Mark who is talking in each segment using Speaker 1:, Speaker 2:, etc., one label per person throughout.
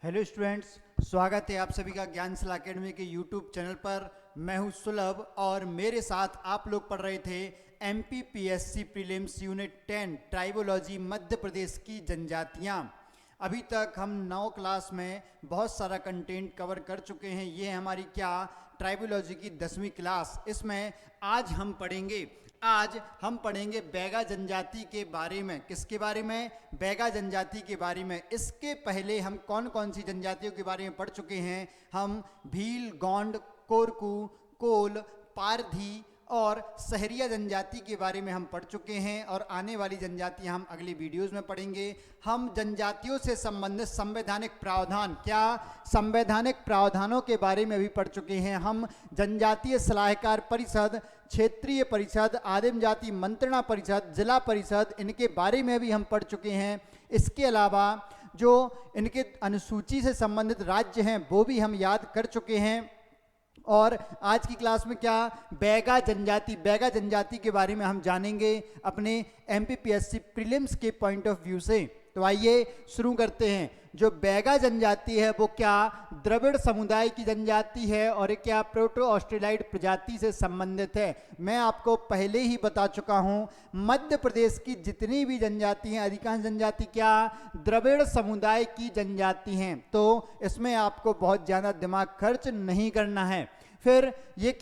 Speaker 1: Hello students, स्वागत है आप सभी का ज्ञानशाला एकेडमी के यूट्यूब चैनल पर। मैं हूं सुलभ और मेरे साथ आप लोग पढ़ रहे थे MPPSC prelims unit 10 tribology Madhya Pradesh की जनजातियां। अभी तक हम 9 क्लास में बहुत सारा कंटेंट कवर कर चुके हैं। ये है हमारी क्या ट्राइबोलॉजी की 10वीं क्लास। इसमें आज हम पढ़ेंगे बैगा जनजाति के बारे में। किसके बारे में? बैगा जनजाति के बारे में। इसके पहले हम कौन कौन सी जनजातियों के बारे में पढ़ चुके हैं? हम भील, गोंड, कोरकू, कोल, पारधी और सहरिया जनजाति के बारे में हम पढ़ चुके हैं और आने वाली जनजातियां हम अगली वीडियोस में पढ़ेंगे। हम जनजातियों से संबंधित संवैधानिक प्रावधान, संवैधानिक प्रावधानों के बारे में भी पढ़ चुके हैं। हम जनजातीय सलाहकार परिषद, क्षेत्रीय परिषद, आदिम जाति मंत्रणा परिषद, जिला परिषद, इनके बारे में भी हम पढ़ चुके हैं। इसके अलावा जो इनके अनुसूची से संबंधित राज्य हैं वो भी हम याद कर चुके हैं। और आज की क्लास में बैगा जनजाति के बारे में हम जानेंगे अपने एमपीपीएससी प्रीलिम्स के पॉइंट ऑफ व्यू से। तो आइए शुरू करते हैं। जो बैगा जनजाति है वो द्रविड़ समुदाय की जनजाति है और ये प्रोटो ऑस्ट्रेलाइड प्रजाति से संबंधित है। मैं आपको पहले ही बता चुका हूं, मध्य प्रदेश की जितनी भी जनजाति हैं, अधिकांश जनजाति द्रविड़ समुदाय की जनजाति हैं। तो इसमें आपको बहुत ज़्यादा दिमाग खर्च नहीं करना है। फिर ये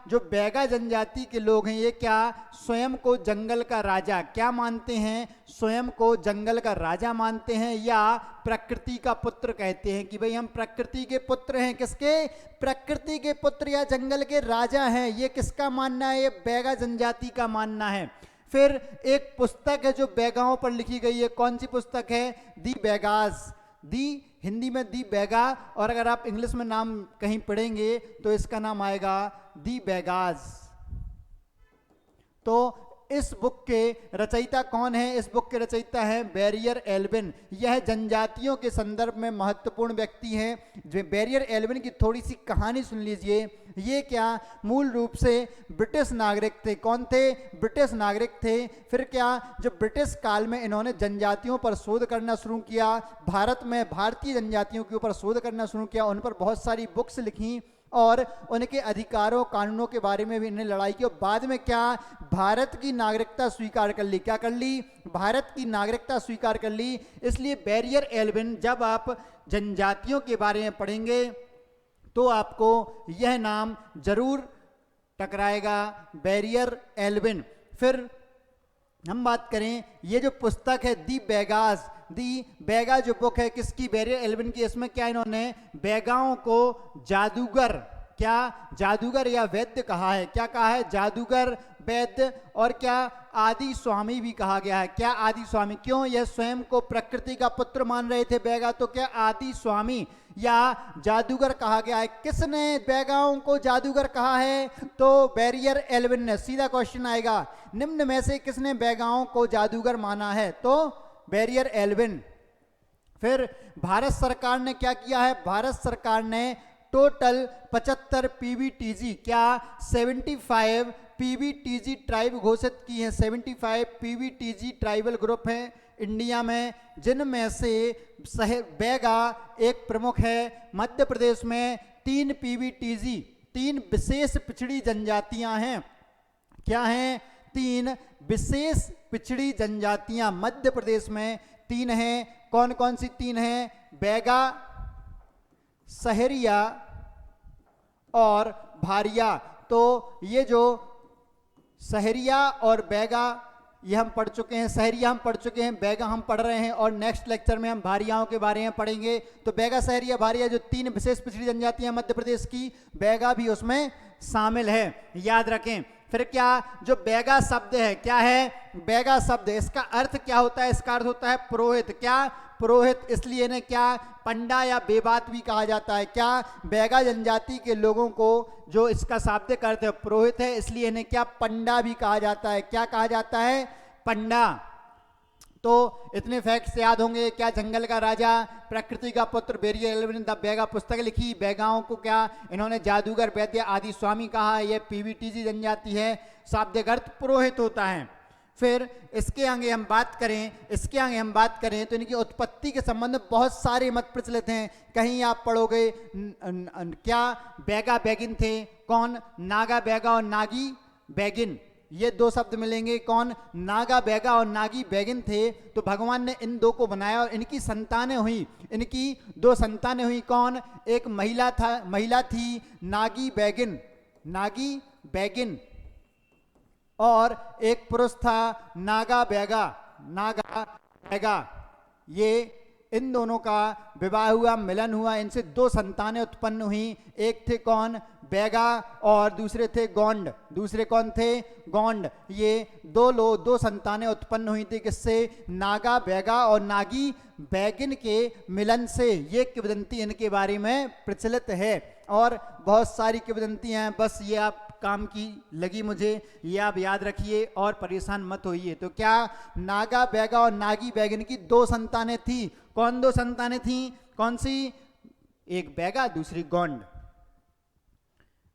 Speaker 1: जो बैगा जनजाति के लोग हैं ये स्वयं को जंगल का राजा मानते हैं? स्वयं को जंगल का राजा मानते हैं या प्रकृति का पुत्र कहते हैं कि भाई हम प्रकृति के पुत्र हैं। किसके? प्रकृति के पुत्र या जंगल के राजा हैं। ये किसका मानना है? ये बैगा जनजाति का मानना है। फिर एक पुस्तक है जो बैगाओं पर लिखी गई है। कौन सी पुस्तक है? दी बैगास, हिंदी में दी बैगा, और अगर आप इंग्लिश में नाम कहीं पढ़ेंगे तो इसका नाम आएगा दी बैगाज। तो इस बुक के रचयिता कौन है? इस बुक के रचयिता हैं बैरियर एल्विन। यह जनजातियों के संदर्भ में महत्वपूर्ण व्यक्ति हैं। जो बैरियर एल्विन की थोड़ी सी कहानी सुन लीजिए। ये मूल रूप से ब्रिटिश नागरिक थे। कौन थे? ब्रिटिश नागरिक थे। फिर जो ब्रिटिश काल में इन्होंने जनजातियों पर शोध करना शुरू किया, भारत में भारतीय जनजातियों के ऊपर शोध करना शुरू किया, उन पर बहुत सारी बुक्स लिखी और उनके अधिकारों कानूनों के बारे में भी इन्हें लड़ाई की। और बाद में भारत की नागरिकता स्वीकार कर ली। कर ली? भारत की नागरिकता स्वीकार कर ली। इसलिए बैरियर एल्विन, जब आप जनजातियों के बारे में पढ़ेंगे तो आपको यह नाम जरूर टकराएगा, बैरियर एल्विन। फिर हम बात करें, ये जो पुस्तक है दी बैगा जो बुक है किसकी? बैरियर एल्विन की। इसमें इन्होंने बैगाओं को जादूगर या वैद्य कहा है। कहा है? जादूगर, वैद्य और आदि स्वामी भी कहा गया है। आदि स्वामी? क्यों? यह स्वयं को प्रकृति का पुत्र मान रहे थे बैगा, तो आदि स्वामी या जादूगर कहा गया है। किसने बैगाओं को जादूगर कहा है? तो बैरियर एल्विन ने। सीधा क्वेश्चन आएगा, निम्न में से किसने बैगाओं को जादूगर माना है? तो बैरियर एल्विन। फिर भारत सरकार ने क्या किया है? भारत सरकार ने टोटल 75 पीबीटीजी 75 पीबीटीजी ट्राइब घोषित की है। 75 पीबीटीजी ट्राइबल ग्रुप हैं इंडिया में, जिनमें से बैगा एक प्रमुख है। मध्य प्रदेश में 3 पीबीटीजी, 3 विशेष पिछड़ी जनजातियां हैं। क्या हैं? 3 विशेष पिछड़ी जनजातियां मध्य प्रदेश में 3 हैं। कौन कौन सी 3 हैं? बैगा, सहरिया और भारिया। तो ये जो सहरिया और बैगा ये हम पढ़ चुके हैं। सहरिया हम पढ़ चुके हैं, बैगा हम पढ़ रहे हैं और नेक्स्ट लेक्चर में हम भारियाओं के बारे में पढ़ेंगे। तो बैगा, सहरिया, भारिया जो 3 विशेष पिछड़ी जनजातियां मध्य प्रदेश की, बैगा भी उसमें शामिल है, याद रखें। फिर जो बैगा शब्द है, बैगा शब्द, इसका अर्थ क्या होता है? इसका अर्थ होता है पुरोहित। पुरोहित। इसलिए इन्हें पंडा या बेबात भी कहा जाता है। बैगा जनजाति के लोगों को जो इसका शाब्दिक अर्थ है पुरोहित है, इसलिए इन्हें पंडा भी कहा जाता है। कहा जाता है? पंडा। तो इतने फैक्ट्स याद होंगे। जंगल का राजा, प्रकृति का पुत्र, बैरियर एल्विन ने द बैगा पुस्तक लिखी। बैगाओं को इन्होंने जादूगर, वैद्य, आदि स्वामी कहा। यह पीबीटीजी जनजाति है। शाब्दिक अर्थ पुरोहित होता है। फिर इसके आगे हम बात करें तो इनकी उत्पत्ति के संबंध में बहुत सारे मत प्रचलित हैं। कहीं आप पढ़ोगे क्या बैगा बैगिन थे, कौन? नागा बैगा और नागी बैगिन, ये दो शब्द मिलेंगे। कौन? नागा बैगा और नागी बैगिन थे। तो भगवान ने इन दो को बनाया और इनकी संतानें हुई, इनकी दो संतानें हुई। कौन? एक महिला थी नागी बैगिन और एक पुरुष था नागा बैगा। ये इन दोनों का विवाह हुआ, मिलन हुआ, इनसे दो संतानें उत्पन्न हुई। एक थे कौन? बैगा और दूसरे थे गोंड। दूसरे कौन थे? गोंड। ये दो संतानें उत्पन्न हुई थी किससे? नागा बैगा और नागी बैगिन के मिलन से। ये किंवदंती इनके बारे में प्रचलित है और बहुत सारी किंवदंतियां हैं। बस ये आप काम की लगी मुझे, ये आप याद रखिए और परेशान मत होइए। तो क्या नागा बैगा और नागी बैगिन की दो संतानें थी? कौन दो संतानें थी? कौन सी? एक बैगा, दूसरी गोंड।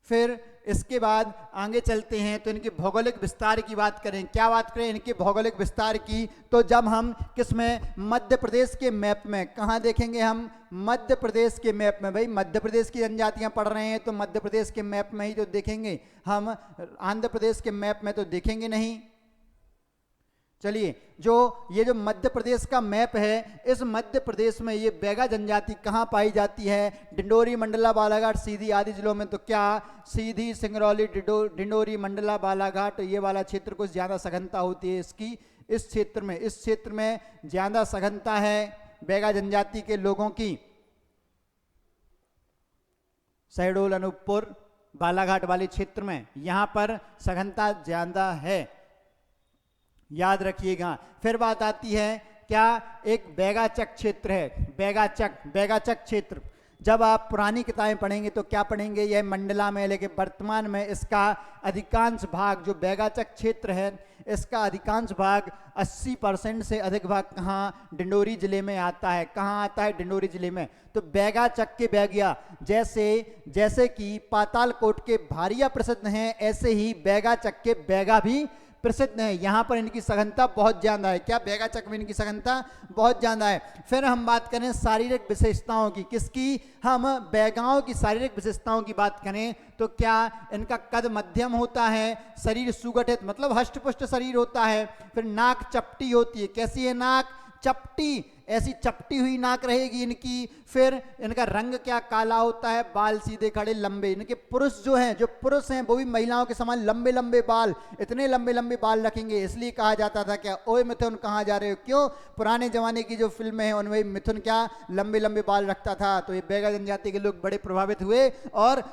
Speaker 1: फिर इसके बाद आगे चलते हैं तो इनके भौगोलिक विस्तार की बात करें। क्या बात करें इनके भौगोलिक विस्तार की? तो जब हम किसमें? मध्य प्रदेश के मैप में। कहाँ देखेंगे हम? मध्य प्रदेश के मैप में। भाई मध्य प्रदेश की जनजातियां पढ़ रहे हैं तो मध्य प्रदेश के मैप में ही तो देखेंगे हम, आंध्र प्रदेश के मैप में तो देखेंगे नहीं। चलिए, ये जो मध्य प्रदेश का मैप है, इस मध्य प्रदेश में ये बैगा जनजाति कहाँ पाई जाती है? डिंडोरी, मंडला, बालाघाट, सीधी आदि जिलों में। तो क्या सीधी, सिंगरौली, डिंडोरी, मंडला, बालाघाट, ये वाला क्षेत्र कुछ ज़्यादा सघनता होती है इसकी। इस क्षेत्र में ज़्यादा सघनता है बैगा जनजाति के लोगों की। शहडोल, अनूपपुर, बालाघाट वाले क्षेत्र में यहाँ पर सघनता ज़्यादा है, याद रखिएगा। फिर बात आती है क्या? एक बैगाचक क्षेत्र है। बैगाचक क्षेत्र जब आप पुरानी किताबें पढ़ेंगे तो क्या पढ़ेंगे? यह मंडला में, लेकिन वर्तमान में इसका अधिकांश भाग, जो बैगाचक क्षेत्र है, इसका अधिकांश भाग 80% से अधिक भाग कहाँ? डिंडोरी जिले में आता है। कहाँ आता है? डिंडोरी जिले में। तो बैगाचक के बैगिया, जैसे कि पातालकोट के भारिया प्रसिद्ध हैं, ऐसे ही बैगाचक के बैगा भी प्रसिद्ध है। यहाँ पर इनकी सघनता बहुत ज़्यादा है। क्या? बैगाचक में इनकी सघनता बहुत ज़्यादा है। फिर हम बात करें शारीरिक विशेषताओं की। किसकी? हम बैगाओं की शारीरिक विशेषताओं की बात करें तो क्या? इनका कद मध्यम होता है, शरीर सुगठित मतलब हष्टपुष्ट शरीर होता है। फिर नाक चपटी होती है। कैसी है नाक? चपटी, ऐसी चपटी हुई नाक रहेगी इनकी। फिर इनका रंग क्या? काला होता है। बाल सीधे खड़े लंबे। इनके पुरुष जो हैं वो भी महिलाओं के समान लंबे लंबे बाल, इतने लंबे लंबे बाल रखेंगे। इसलिए कहा जाता था क्या? ओए मिथुन कहाँ जा रहे हो? क्यों? पुराने जमाने की जो फिल्में हैं उनमें मिथुन क्या लंबे लंबे बाल रखता था। तो ये बैगा जनजाति के लोग बड़े प्रभावित हुए और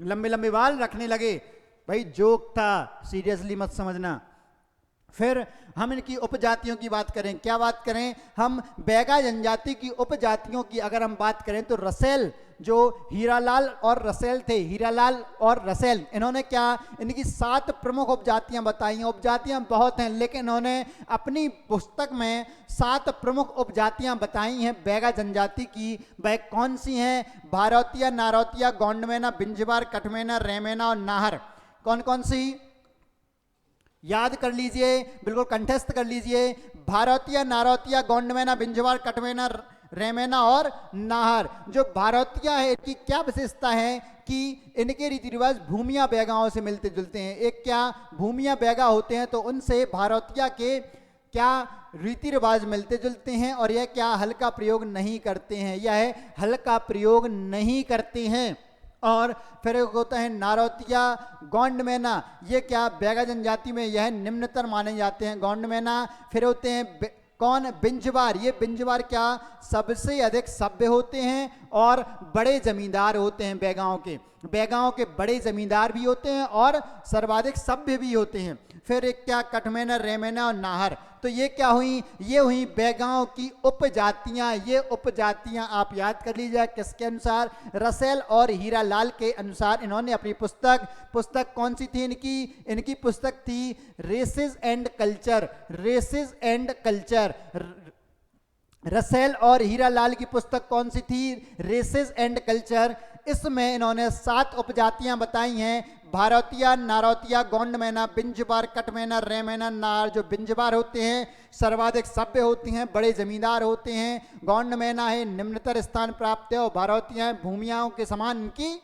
Speaker 1: लंबे लंबे बाल रखने लगे। भाई जोक था, सीरियसली मत समझना। फिर हम इनकी उपजातियों की बात करें। क्या बात करें? हम बैगा जनजाति की उपजातियों की अगर हम बात करें तो रसेल, जो हीरालाल और रसेल थे, हीरालाल और रसेल, इन्होंने क्या? इनकी 7 प्रमुख उपजातियां बताई हैं। उपजातियां बहुत हैं लेकिन इन्होंने अपनी पुस्तक में 7 प्रमुख उपजातियां बताई हैं बैगा जनजाति की। वह कौन सी हैं? भारतीय, नारौतिया, गोंडमेना, बिंजवार, कटमेना, रेमेना और नाहर। कौन कौन सी? याद कर लीजिए, बिल्कुल कंठस्थ कर लीजिए। भारतीय, नारौतिया, गोंडमेना, बिंजवार, कटमेना, रेमेना और नाहर। जो भारतीय है इसकी क्या विशेषता है कि इनके रीति रिवाज भूमिया बैगाओं से मिलते जुलते हैं। एक क्या? भूमिया बैगा होते हैं तो उनसे भारतीय के क्या रीति रिवाज मिलते जुलते हैं और यह क्या? हल्का प्रयोग नहीं करते हैं। यह हल्का प्रयोग नहीं करते हैं। और फिर एक होता है नारौतिया, गोंडमेना, ये क्या? बैगा जनजाति में यह निम्नतर माने जाते हैं, गोंडमेना। फिर होते हैं कौन? बिंजवार। ये बिंजवार क्या? सबसे अधिक सभ्य होते हैं और बड़े जमींदार होते हैं। बैगाओं के बड़े जमींदार भी होते हैं और सर्वाधिक सभ्य भी होते हैं। फिर एक क्या? कटमेना, रेमेना और नाहर। तो ये क्या हुई? ये हुई बैगाओं की उपजातियां। ये उपजातियां आप याद कर लीजिए किसके अनुसार? रसेल और हीरालाल के अनुसार इन्होंने अपनी पुस्तक कौन सी थी इनकी पुस्तक थी रेसेस एंड कल्चर। रसेल और हीरालाल की पुस्तक कौन सी थी? Races and culture. इसमें इन्होंने 7 उपजातियां बताई हैं, भारतीय, नारौतिया, गोंड मैना, बिंजबार, कटमैना, रेमैना, नार। जो बिंजबार होते हैं सर्वाधिक सभ्य होती हैं, बड़े जमींदार होते हैं। गोंड मैना है निम्नतर स्थान प्राप्त है, और भारतीय हैं भूमियाओं के समान इनकी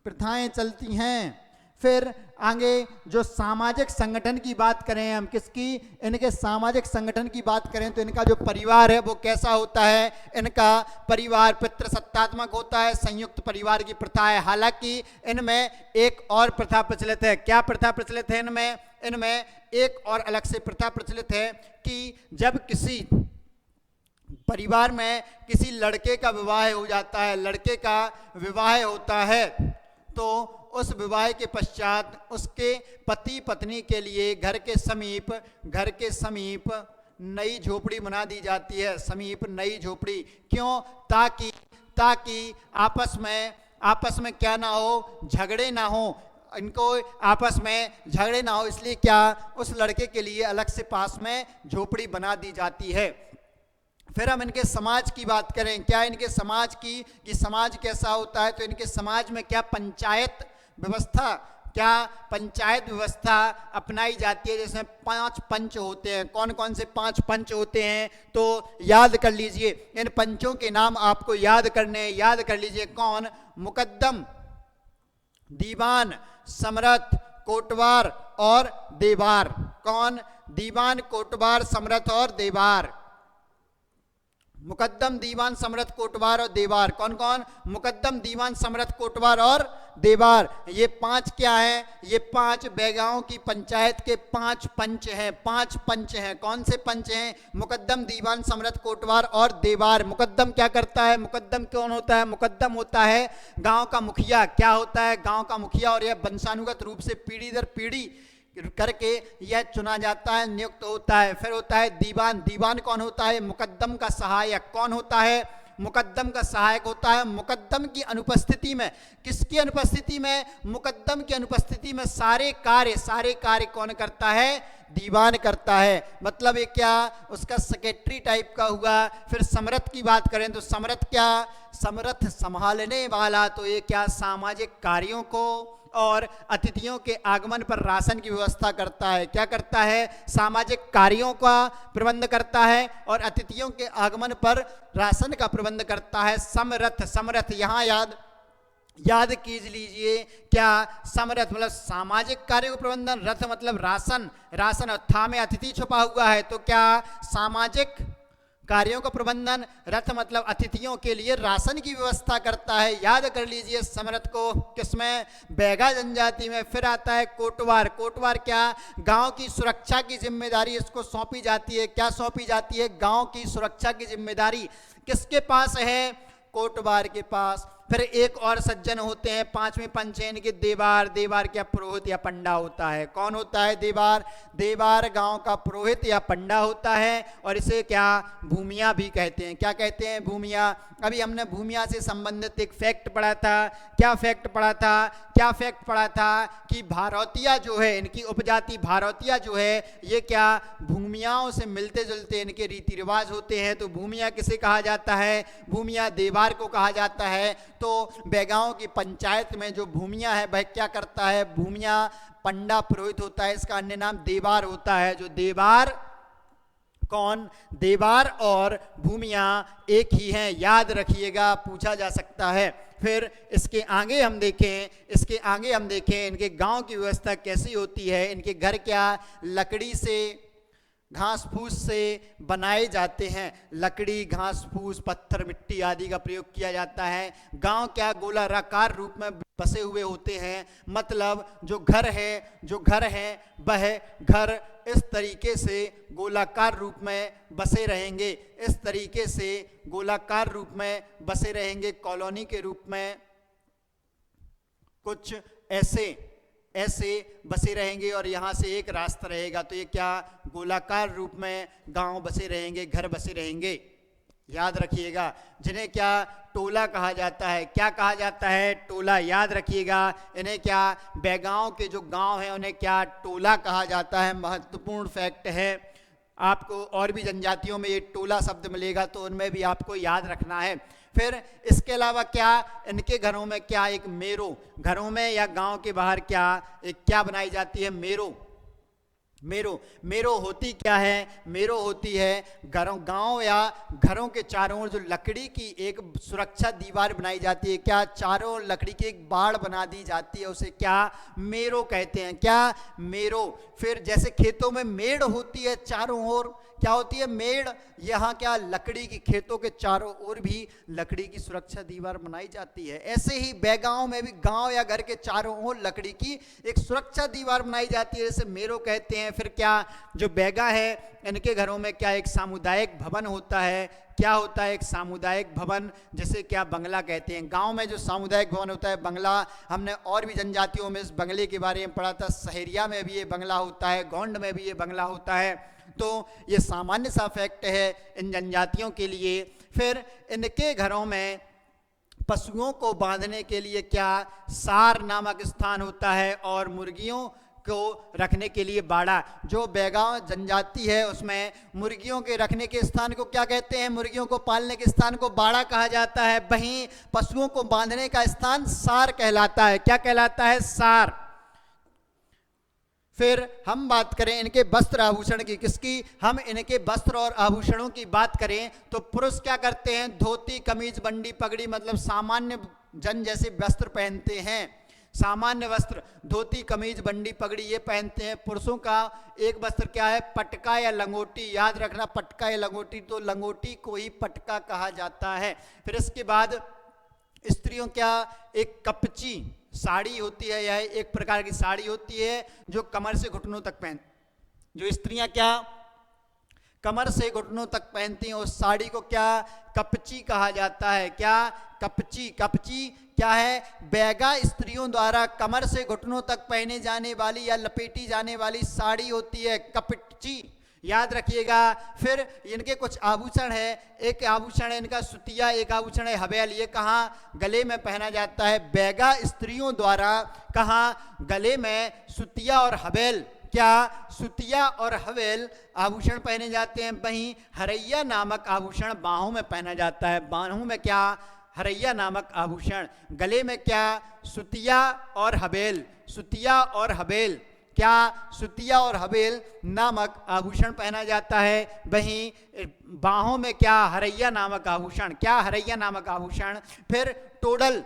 Speaker 1: प्रथाएं चलती हैं। फिर आगे जो सामाजिक संगठन की बात करें हम, किसकी? इनके सामाजिक संगठन की बात करें तो इनका जो परिवार है वो कैसा होता है? इनका परिवार पितृसत्तात्मक होता है, संयुक्त परिवार की प्रथा है। हालांकि इनमें एक और प्रथा प्रचलित है। क्या प्रथा प्रचलित है इनमें? इनमें एक और अलग से प्रथा प्रचलित है कि जब किसी परिवार में किसी लड़के का विवाह हो जाता है, लड़के का विवाह होता है, तो उस विवाह के पश्चात उसके पति पत्नी के लिए घर के समीप नई झोपड़ी बना दी जाती है। समीप नई झोपड़ी क्यों? ताकि आपस में क्या ना हो, झगड़े ना हो, इनको आपस में झगड़े ना हो, इसलिए क्या उस लड़के के लिए अलग से पास में झोपड़ी बना दी जाती है। फिर हम इनके समाज की बात करें, क्या इनके समाज की कि समाज कैसा होता है? तो इनके समाज में क्या पंचायत व्यवस्था अपनाई जाती है, जिसमें 5 पंच होते हैं। कौन कौन से 5 पंच होते हैं? तो याद कर लीजिए, इन पंचों के नाम आपको याद करने, याद कर लीजिए। कौन? मुकद्दम, दीवान, समरथ, कोटवार और देवार। कौन? दीवान, कोटवार, समरथ और देवार। मुकद्दम, दीवान, समरथ, कोटवार और देवार। कौन कौन? मुकद्दम, दीवान, समरथ, कोटवार और देवार। ये 5 क्या हैं? ये 5 बेगांव की पंचायत के 5 पंच हैं। 5 पंच हैं। कौन से पंच हैं? मुकद्दम, दीवान, समरथ, कोटवार और देवार। मुकद्दम क्या करता है? मुकद्दम कौन होता है? मुकद्दम होता है गांव का मुखिया। क्या होता है? गांव का मुखिया। और यह वंशानुगत रूप से पीढ़ी दर पीढ़ी करके यह चुना जाता है, नियुक्त होता है। फिर होता है दीवान। दीवान कौन होता है? मुकद्दम का सहायक। कौन होता है? मुकद्दम का सहायक होता है। मुकद्दम की अनुपस्थिति में, किसकी अनुपस्थिति में? मुकद्दम की अनुपस्थिति में सारे कार्य कौन करता है? दीवान करता है। मतलब ये क्या? उसका सेक्रेटरी टाइप का हुआ। फिर समरथ की बात करें तो समरथ क्या? समरथ संभालने वाला। तो ये क्या? सामाजिक कार्यों को और अतिथियों के आगमन पर राशन की व्यवस्था करता है। क्या करता है? सामाजिक कार्यों का प्रबंध करता है और अतिथियों के आगमन पर राशन का प्रबंध करता है। समरथ, समरथ यहाँ याद कीज लीजिए। क्या? समरथ मतलब सामाजिक कार्यों का प्रबंधन, रथ मतलब राशन, राशन और था में अतिथि छुपा हुआ है, तो क्या? सामाजिक कार्यों का प्रबंधन, रथ मतलब अतिथियों के लिए राशन की व्यवस्था करता है। याद कर लीजिए समरथ को। किसमें? बैगा जनजाति में। फिर आता है कोटवार। कोटवार क्या? गांव की सुरक्षा की जिम्मेदारी इसको सौंपी जाती है। क्या सौंपी जाती है? गांव की सुरक्षा की जिम्मेदारी किसके पास है? कोटवार के पास। फिर एक और सज्जन होते हैं, 5वें पंच हैं इनके देवार। देवार क्या? पुरोहित या पंडा होता है। कौन होता है? देवार। देवार गांव का पुरोहित या पंडा होता है और इसे क्या? भूमिया भी कहते हैं। क्या कहते हैं? भूमिया। अभी हमने भूमिया से संबंधित एक फैक्ट पढ़ा था। क्या फैक्ट पढ़ा था? क्या फैक्ट पढ़ा था कि भारतीया जो है, इनकी उपजाति भारतीया जो है, ये क्या? भूमियाओं से मिलते जुलते इनके रीति रिवाज होते हैं। तो भूमिया किसे कहा जाता है? भूमिया देवार को कहा जाता है। तो बेगांव की पंचायत में जो भूमिया है वह क्या करता है? भूमिया पंडा पुरोहित होता है। इसका अन्य नाम देवार होता है। जो देवार, कौन? देवार और भूमिया एक ही हैं, याद रखिएगा, पूछा जा सकता है। फिर इसके आगे हम देखें इनके गांव की व्यवस्था कैसी होती है। इनके घर क्या? लकड़ी से, घास फूस से बनाए जाते हैं। लकड़ी, घास फूस, पत्थर, मिट्टी आदि का प्रयोग किया जाता है। गांव क्या? गोलाकार रूप में बसे हुए होते हैं। मतलब जो घर है वह घर इस तरीके से गोलाकार रूप में बसे रहेंगे। इस तरीके से गोलाकार रूप में बसे रहेंगे, कॉलोनी के रूप में कुछ ऐसे बसे रहेंगे और यहाँ से एक रास्ता रहेगा। तो ये क्या? गोलाकार रूप में गांव बसे रहेंगे, घर बसे रहेंगे। याद रखिएगा। जिन्हें क्या? टोला कहा जाता है। क्या कहा जाता है? टोला। याद रखिएगा। इन्हें क्या? बेगांव के जो गांव हैं उन्हें क्या? टोला कहा जाता है। महत्वपूर्ण फैक्ट है। आपको और भी जनजातियों में ये टोला शब्द मिलेगा, तो उनमें भी आपको याद रखना है। फिर इसके अलावा क्या इनके घरों में क्या एक मेरो, घरों में या गांव के बाहर क्या एक क्या बनाई जाती है, मेरो। मेरो मेरो होती क्या है, मेरो होती है घरों गांव या घरों के चारों ओर जो लकड़ी की एक सुरक्षा दीवार बनाई जाती है, क्या चारों ओर लकड़ी की एक बाड़ बना दी जाती है, उसे क्या मेरो कहते हैं, क्या मेरो। फिर जैसे खेतों में मेड़ होती है चारों ओर, क्या होती है मेड़, यहाँ क्या लकड़ी की खेतों के चारों ओर भी लकड़ी की सुरक्षा दीवार बनाई जाती है। ऐसे ही बैगांव में भी गांव या घर के चारों ओर लकड़ी की एक सुरक्षा दीवार बनाई जाती है, जैसे मेरो कहते हैं। फिर क्या जो बैगा है इनके घरों में क्या एक सामुदायिक भवन होता है, क्या होता है एक सामुदायिक भवन, जैसे क्या बंगला कहते हैं। गांव में जो सामुदायिक भवन होता है बंगला, हमने और भी जनजातियों में इस बंगले के बारे में पढ़ा था, सहरिया में भी ये बंगला होता है, गोंड में भी ये बंगला होता है। तो ये सामान्य सा फैक्ट है इन जनजातियों के लिए। फिर इनके घरों में पशुओं को बांधने के लिए क्या सार नामक स्थान होता है, और मुर्गियों को रखने के लिए बाड़ा। जो बैगांव जनजाति है उसमें मुर्गियों के रखने के स्थान को क्या कहते हैं, मुर्गियों को पालने के स्थान को बाड़ा कहा जाता है। वहीं पशुओं को बांधने का स्थान सार कहलाता है, क्या कहलाता है, सार। फिर हम बात करें इनके वस्त्र आभूषण की, किसकी, हम इनके वस्त्र और आभूषणों की बात करें तो पुरुष क्या करते हैं, धोती कमीज बंडी पगड़ी, मतलब सामान्य जन जैसे वस्त्र पहनते हैं, सामान्य वस्त्र धोती कमीज बंडी पगड़ी ये पहनते हैं। पुरुषों का एक वस्त्र क्या है, पटका या लंगोटी, याद रखना पटका या लंगोटी, तो लंगोटी को ही पटका कहा जाता है। फिर इसके बाद स्त्रियों क्या एक कपची साड़ी होती है, यह एक प्रकार की साड़ी होती है जो कमर से घुटनों तक जो स्त्रियां क्या कमर से घुटनों तक पहनती हैं, उस साड़ी को क्या कपची कहा जाता है, क्या कपची। कपची क्या है, बैगा स्त्रियों द्वारा कमर से घुटनों तक पहने जाने वाली या लपेटी जाने वाली साड़ी होती है कपची, याद रखिएगा। फिर इनके कुछ आभूषण है, एक आभूषण है इनका सुतिया, एक आभूषण है हवेल, ये कहाँ गले में पहना जाता है, बैगा स्त्रियों द्वारा कहाँ गले में सुतिया और हवेल, क्या सुतिया और हवेल आभूषण पहने जाते हैं। वहीं हरैया नामक आभूषण बाहों में पहना जाता है, बाहों में क्या हरैया नामक आभूषण, गले में क्या सुतिया और हवेल, सुतिया और हवेल, क्या सुतिया और हवेल नामक आभूषण पहना जाता है। वहीं बाहों में क्या हरैया नामक आभूषण, क्या हरैया नामक आभूषण। फिर टोडल,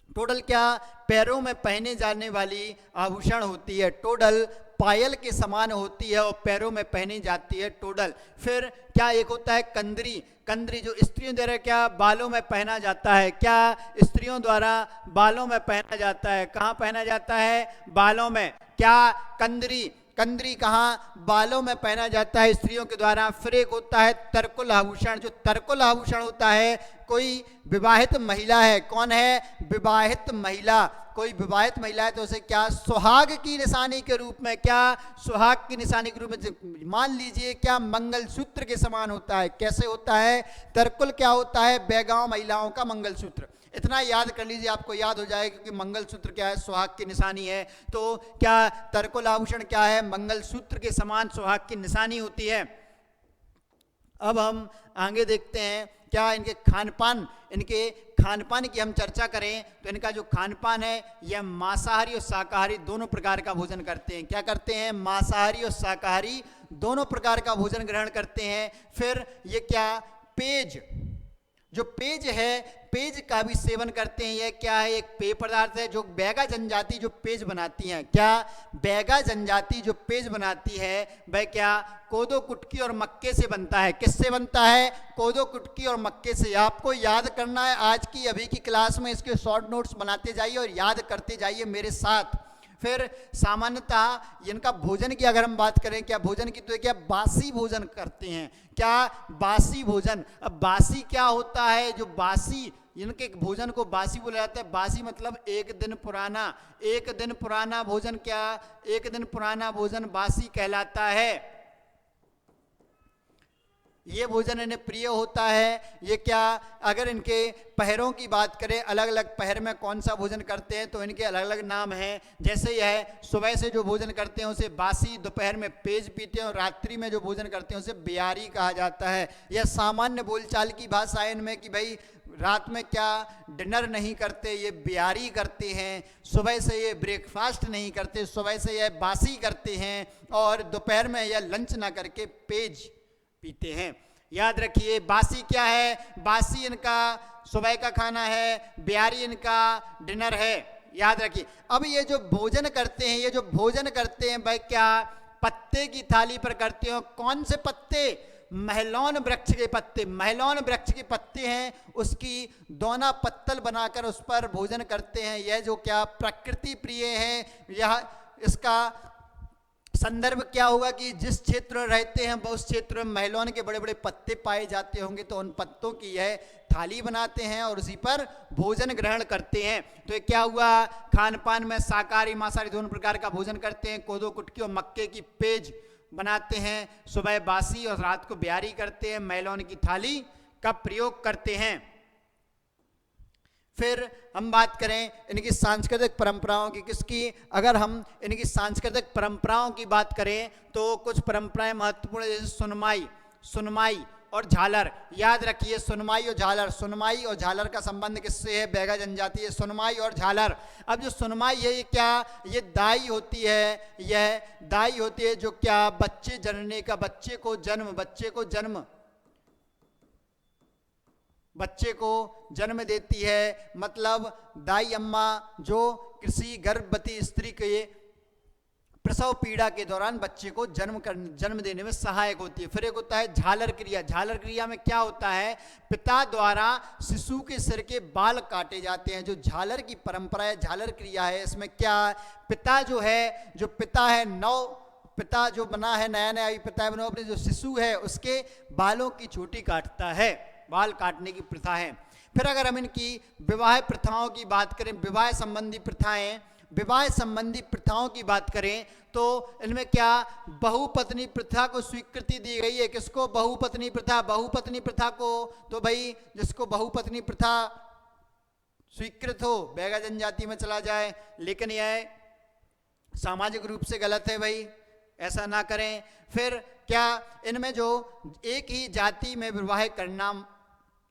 Speaker 1: टोडल क्या पैरों में पहने जाने वाली आभूषण होती है, टोडल पायल के समान होती है और पैरों में पहनी जाती है टोडल। फिर क्या एक होता है कंदरी, कंदरी जो स्त्रियों द्वारा क्या बालों में पहना जाता है, क्या स्त्रियों द्वारा बालों में पहना जाता है, कहाँ पहना जाता है, बालों में, क्या कंदरी, कंदरी कहाँ बालों में पहना जाता है स्त्रियों के द्वारा। फिर एक होता है तरकुल आभूषण, जो तरकुल आभूषण होता है कोई विवाहित महिला है, कौन है, विवाहित महिला, कोई विवाहित महिला है तो उसे क्या सुहाग की निशानी के रूप में, क्या सुहाग की निशानी के रूप में मान लीजिए क्या मंगलसूत्र के समान होता है। कैसे होता है, तरकुल क्या होता है, बैगांव महिलाओं का मंगलसूत्र। इतना याद कर लीजिए, आपको याद हो जाएगा, क्योंकि मंगलसूत्र क्या है, सुहाग की निशानी है। तो क्या तरकुल आभूषण क्या है, मंगलसूत्र के समान सुहाग की निशानी होती है। अब हम आगे देखते हैं क्या इनके खान पान, इनके खान पान की हम चर्चा करें तो इनका जो खान पान है यह मांसाहारी और शाकाहारी दोनों प्रकार का भोजन करते हैं। क्या करते हैं, मांसाहारी और शाकाहारी दोनों प्रकार का भोजन ग्रहण करते हैं। फिर ये क्या पेज, जो पेज है पेज का भी सेवन करते हैं। यह क्या है, एक पेय पदार्थ है जो बैगा जनजाति जो पेज बनाती हैं, क्या बैगा जनजाति जो पेज बनाती है वह क्या कोदो कुटकी और मक्के से बनता है। किससे बनता है, कोदो कुटकी और मक्के से। आपको याद करना है, आज की अभी की क्लास में इसके शॉर्ट नोट्स बनाते जाइए और याद करते जाइए मेरे साथ। फिर सामान्यतः इनका भोजन की अगर हम बात करें, क्या भोजन की, तो क्या बासी भोजन करते हैं, क्या बासी भोजन। अब बासी क्या होता है, जो बासी इनके भोजन को बासी बोला जाता है। बासी मतलब एक दिन पुराना, एक दिन पुराना भोजन, क्या एक दिन पुराना भोजन बासी कहलाता है। ये भोजन इन्हें प्रिय होता है। ये क्या, अगर इनके पहरों की बात करें, अलग अलग पहर में कौन सा भोजन करते हैं तो इनके अलग अलग नाम हैं। जैसे यह सुबह से जो भोजन करते हैं उसे बासी, दोपहर में पेज पीते हैं और रात्रि में जो भोजन करते हैं उसे बियारी कहा जाता है। यह सामान्य बोलचाल की भाषा है इनमें कि भाई रात में क्या डिनर नहीं करते, ये बियारी करते हैं। सुबह से ये ब्रेकफास्ट नहीं करते, सुबह से ये बासी करते हैं और दोपहर में यह लंच ना करके पेज पीते हैं। याद रखिए, बासी क्या है? बासी इनका सुबह का खाना है, बियारी इनका डिनर है। याद रखिए। अब ये जो भोजन करते हैं, ये जो भोजन करते हैं भाई क्या पत्ते की थाली पर करते हो। कौन से पत्ते? महलौन वृक्ष के पत्ते। महलौन वृक्ष के पत्ते हैं, उसकी दोना पत्तल बनाकर उस पर भोजन करते हैं। यह जो क्या प्रकृति प्रिय है। यह इसका संदर्भ क्या होगा कि जिस क्षेत्र में रहते हैं उस क्षेत्र में महलौन के बड़े बड़े पत्ते पाए जाते होंगे, तो उन पत्तों की यह थाली बनाते हैं और उसी पर भोजन ग्रहण करते हैं। तो ये क्या हुआ, खान पान में शाकाहारी मांसाहारी दोनों प्रकार का भोजन करते हैं। कोदो कुटकी और मक्के की पेज बनाते हैं, सुबह बासी और रात को बियारी करते हैं, महलौन की थाली का प्रयोग करते हैं। फिर हम बात करें इनकी सांस्कृतिक परंपराओं की। किसकी? अगर हम इनकी सांस्कृतिक परंपराओं की बात करें तो कुछ परंपराएं महत्वपूर्ण, जैसे सुनमाई और झालर। याद रखिए, सुनमाई और झालर। सुनमाई और झालर का संबंध किससे है? बैगा जनजाति है, सुनमाई और झालर। अब जो सुनमाई है ये क्या, ये दाई होती है। यह दाई होती है जो क्या बच्चे जनने का, बच्चे को जन्म देती है। मतलब दाई अम्मा जो किसी गर्भवती स्त्री के प्रसव पीड़ा के दौरान बच्चे को जन्म देने में सहायक होती है। फिर एक होता है झालर क्रिया। झालर क्रिया में क्या होता है, पिता द्वारा शिशु के सिर के बाल काटे जाते हैं। जो झालर की परंपरा है, झालर क्रिया है, इसमें क्या पिता जो बना है, नया नया पिता बना, अपने जो शिशु है उसके बालों की चोटी काटता है। बाल काटने की प्रथा है। फिर अगर हम इनकी विवाह प्रथाओं की बात करें, विवाह संबंधी प्रथाओं की बात करें तो इनमें क्या बहुपत्नी प्रथा को स्वीकृति दी गई है। किसको? बहुपत्नी प्रथा। बहुपत्नी प्रथा को तो भाई जिसको बहुपत्नी प्रथा स्वीकृत हो बैगा जनजाति में चला जाए, लेकिन यह सामाजिक रूप से गलत है भाई, ऐसा ना करें। फिर क्या इनमें जो एक ही जाति में विवाह करना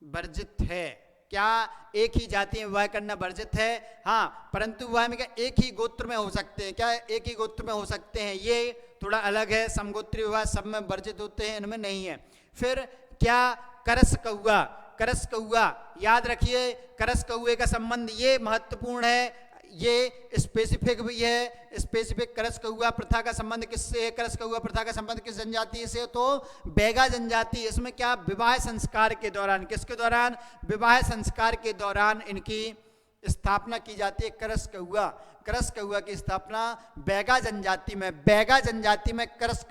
Speaker 1: वर्जित है। क्या एक ही जाति में विवाह करना वर्जित है? हाँ, परंतु विवाह में क्या एक ही गोत्र में हो सकते हैं। क्या एक ही गोत्र में हो सकते हैं, ये थोड़ा अलग है। समगोत्री विवाह सब में वर्जित होते हैं, इनमें नहीं है। फिर क्या करस कौआ। याद रखिए, करस कौए का संबंध ये महत्वपूर्ण है, ये स्पेसिफिक भी है। स्पेसिफिक करस कौआ प्रथा का संबंध किससे है? करस कौआ प्रथा का संबंध किस जनजाति से? तो बैगा जनजाति। इसमें क्या विवाह संस्कार के दौरान, किसके दौरान? विवाह संस्कार के दौरान इनकी स्थापना की जाती है करस कौआ की स्थापना बैगा जनजाति में। करस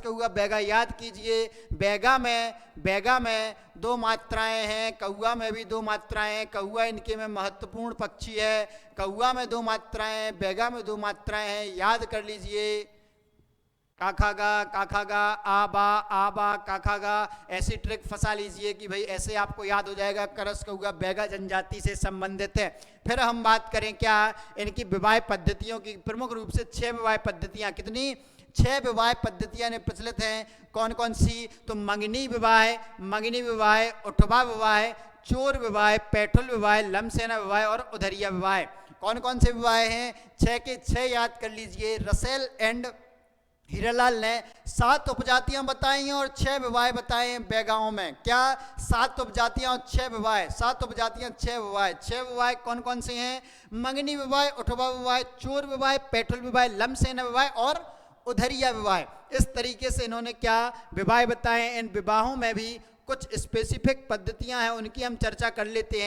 Speaker 1: कौआ बैगा। याद कीजिए, बैगा में दो मात्राएं हैं, कौआ में भी दो मात्राएं हैं। कौआ इनके में महत्वपूर्ण पक्षी है। कौआ में दो मात्राएं हैं, बैगा में दो मात्राएं हैं। याद कर लीजिए, काखागा आबा काखागा। ऐसी ट्रिक फंसा लीजिए कि भाई ऐसे आपको याद हो जाएगा। करस कौआ बैगा जनजाति से संबंधित है। फिर हम बात करें क्या इनकी विवाह पद्धतियों की। प्रमुख रूप से 6 विवाह पद्धतियां। कितनी? 6 विवाह पद्धतियां प्रचलित हैं। कौन कौन सी? तो मंगनी विवाह, उठवा विवाह, चोर विवाह, पैठुल विवाह, लमसेना विवाह और उधरिया विवाह। कौन कौन से विवाह हैं? 6 के 6 याद कर लीजिए। रसेल एंड हीरालाल ने 7 उपजातियां बताई हैं और 6 विवाह बताए हैं बैगाओं में। क्या? 7 उपजातियां और 6 विवाह। 7 उपजातियां 6 विवाह। 6 विवाह कौन कौन से हैं? मंगनी विवाह, उठवा विवाह, चोर विवाह, पैठुल विवाह, लमसेना विवाह और उधरिया विवाह। इस तरीके से इन्होंने क्या विवाह बताए। इन विवाहों में भी कुछ स्पेसिफिक पद्धतियां हैं, उनकी हम चर्चा कर लेते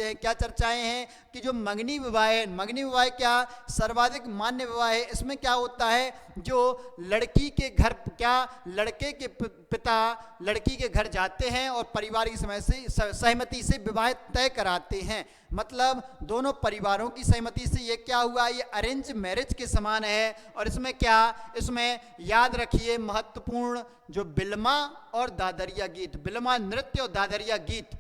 Speaker 1: हैं। क्या चर्चाएं हैं कि जो मंगनी विवाह है, मंगनी विवाह क्या सर्वाधिक मान्य विवाह है। इसमें क्या होता है, जो लड़की के घर, क्या लड़के के पिता लड़की के घर जाते हैं और परिवार की सहमति से विवाह तय कराते हैं। मतलब दोनों परिवारों की सहमति से ये क्या हुआ, ये अरेंज मैरिज के समान है। और इसमें क्या, इसमें याद रखिए महत्वपूर्ण जो बिल्मा और दादरिया गीत, बिल्मा नृत्य और दादरिया गीत,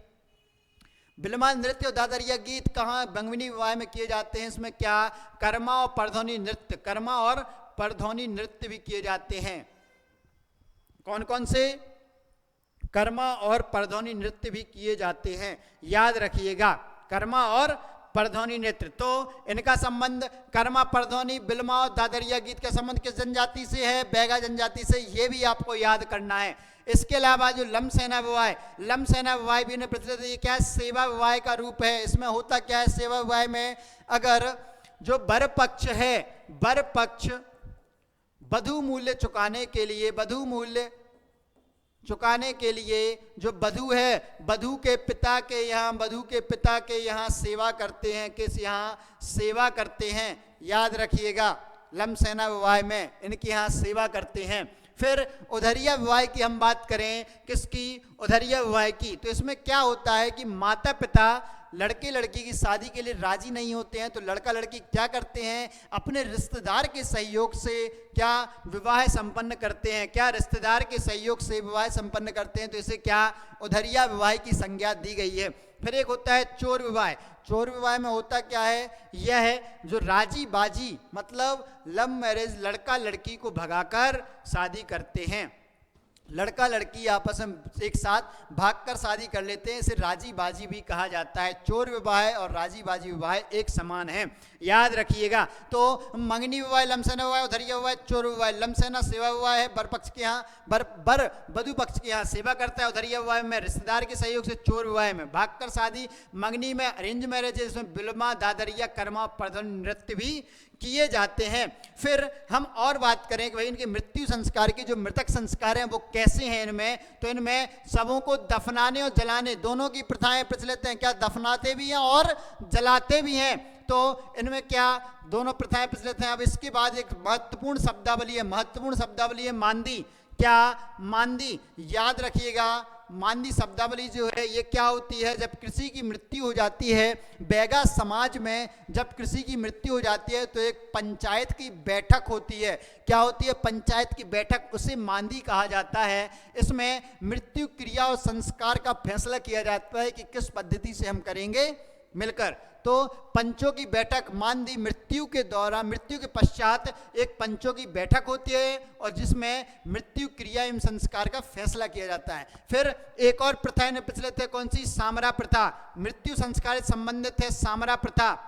Speaker 1: बिल्मा नृत्य और दादरिया गीत कहाँ बंगविनी विवाह में किए जाते हैं। इसमें क्या, कर्मा और परधौनी नृत्य, कर्मा और परधौनी नृत्य भी किए जाते हैं। कौन कौन से, कर्मा और परधौनी नृत्य भी किए जाते हैं, याद रखिएगा कर्मा और परधौनी नृत्य। तो इनका संबंध कर्मा, परधौनी, बिल्मा और दादरिया गीत का संबंध किस जनजाति से है, बैगा जनजाति से, ये भी आपको याद करना है। इसके अलावा जो लमसेना विवाह, लमसेना विवाह भी प्रचलित है। ये क्या है, सेवा विवाह का रूप है। इसमें होता क्या है, सेवा विवाह में अगर जो वर पक्ष है, वर पक्ष वधू मूल्य चुकाने के लिए, वधू मूल्य चुकाने के लिए जो वधू है, वधू के पिता के यहाँ, वधू के पिता के यहाँ सेवा करते हैं, किस यहाँ सेवा करते हैं, याद रखिएगा लमसेना विवाह में इनके यहाँ सेवा करते हैं। फिर उधरिया विवाह की हम बात करें, किसकी, उधरिया विवाह की, तो इसमें क्या होता है कि माता पिता लड़के लड़की की शादी के लिए राजी नहीं होते हैं, तो लड़का लड़की क्या करते हैं, अपने रिश्तेदार के सहयोग से क्या विवाह संपन्न करते हैं, क्या रिश्तेदार के सहयोग से विवाह संपन्न करते हैं, तो इसे क्या उधरिया विवाह की संज्ञा दी गई है। फिर एक होता है चोर विवाह, चोर विवाह में होता क्या है, यह है जो राजी बाजी मतलब लव मैरिज, लड़का लड़की को भगाकर शादी करते हैं, लड़का लड़की आपस में एक साथ भागकर शादी कर लेते हैं, इसे राजी बाजी भी कहा जाता है। चोर विवाह और राजी बाजी विवाह एक समान है, याद रखिएगा। तो मंगनी विवाह, लमसेना विवाह, उधरिया विवाह, चोर विवाह। लमसेना सेवा विवाह है, बर पक्ष के यहाँ, बर वधु पक्ष के यहाँ सेवा करता है। उधरिया विवाह में रिश्तेदार के सहयोग से, चोर विवाह में भागकर शादी। मंगनी में अरेंज मैरिज है, इसमें बिल्मा, दादरिया, कर्मा, परधौनी नृत्य भी किए जाते हैं। फिर हम और बात करें कि भाई इनके मृत्यु संस्कार के जो मृतक संस्कार हैं वो कैसे हैं इनमें, तो इनमें शवों को दफनाने और जलाने दोनों की प्रथाएं प्रचलित हैं। क्या दफनाते भी हैं और जलाते भी हैं, तो इनमें क्या दोनों प्रथाएं प्रचलित हैं। अब इसके बाद एक महत्वपूर्ण शब्दावली है, महत्वपूर्ण शब्दावली है मांदी। क्या, मांदी, याद रखिएगा मांदी शब्दावली जो है ये क्या होती है, जब किसी की मृत्यु हो जाती है, बैगा समाज में जब किसी की मृत्यु हो जाती है तो एक पंचायत की बैठक होती है। क्या होती है, पंचायत की बैठक, उसे मांदी कहा जाता है। इसमें मृत्यु क्रिया और संस्कार का फैसला किया जाता है कि किस पद्धति से हम करेंगे मिलकर। तो पंचों की बैठक, मांदी, मृत्यु के दौरान, मृत्यु के पश्चात एक पंचों की बैठक होती है और जिसमें मृत्यु क्रिया एवं संस्कार का फैसला किया जाता है। फिर एक और प्रथा प्रचलित है, कौन सी, सामरा प्रथा, मृत्यु संस्कार से संबंधित है सामरा प्रथा।